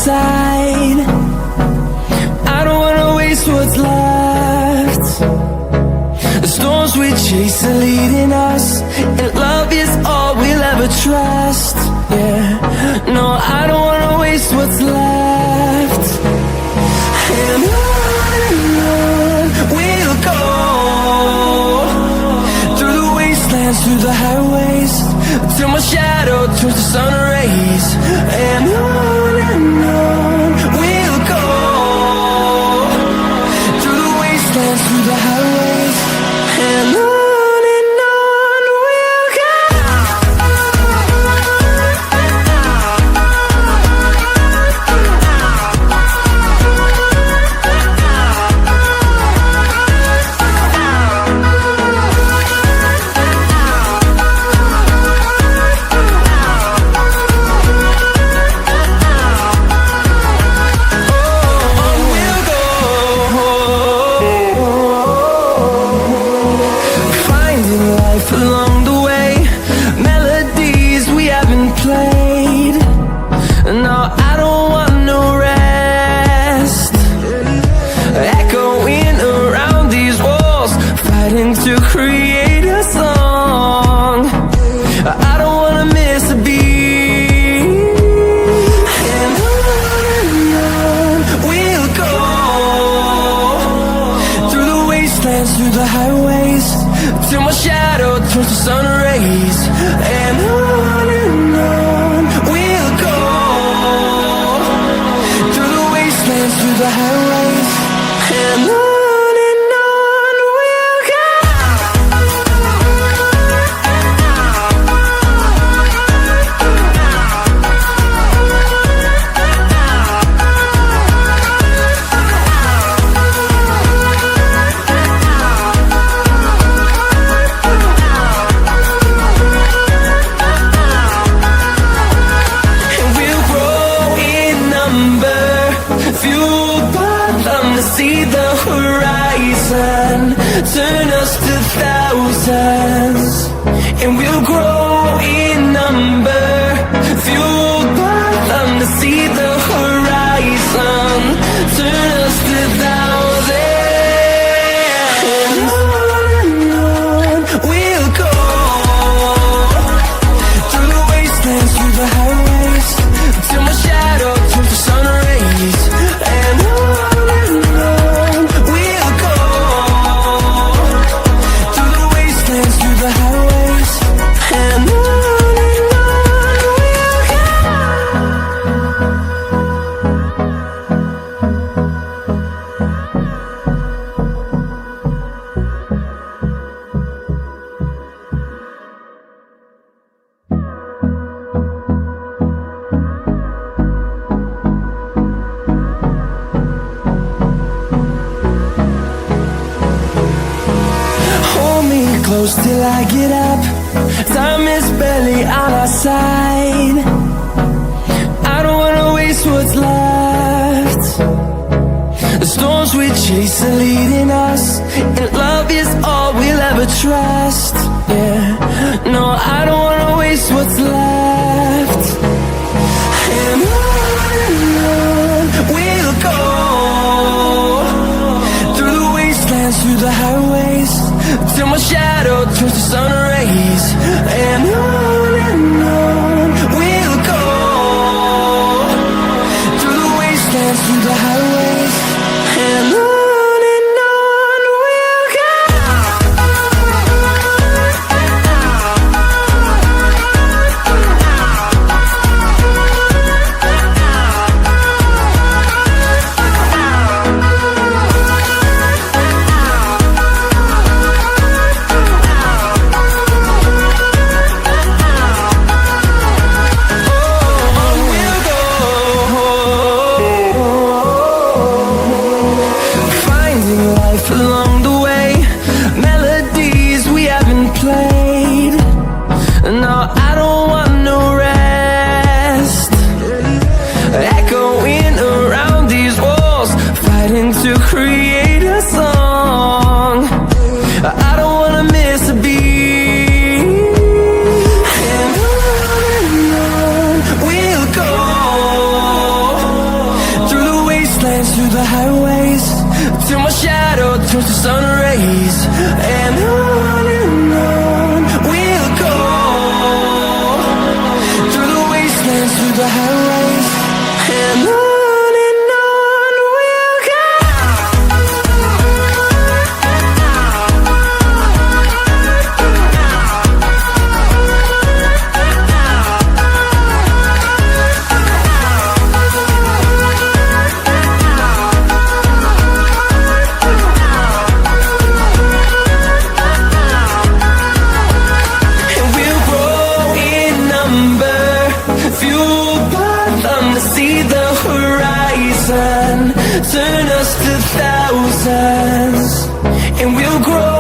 side. I don't wanna waste what's left. The storms we chase are leading us, and love is all we'll ever trust. Yeah, no, I don't wanna waste what's left. And on we'll go, through the wastelands, through the highways, till my shadow turns to sun rays. And on we'll go, through the wastelands, through the highways, and on we'll go. Along the way, melodies we haven't played. No, I don't want no rest. Echoing around these walls, fighting to create a song. I don't wanna miss a beat. And on we'll go, through the wastelands, through the highways, till my shadow turns to sun rays. And on we'll go, through the wastelands, through the highways, and on we'll go. See the horizon, turn us to thousands, and we'll grow in number, fueled by them to see the horizon, turn us to thousands, and on we'll go, through the wastelands, through the highways, till my shadow turns to sun rays. And on we'll go, through the wastelands, through the highways, and on we'll go. Hold me close till I get up. Time is barely on our side. I don't wanna waste what's left. The storms we chase are leading us, and love is all we'll ever trust. Yeah, no, I don't wanna waste what's left. And on we'll go, through the wastelands, through the highways, till my shadow turns to sun rays. And on we'll go, through the wastelands, through the highways, and on we'll go. till my shadow turns to sun rays. And on we'll go, through the wastelands, through the highways. And on we'll go. Turn us to thousands, and we'll grow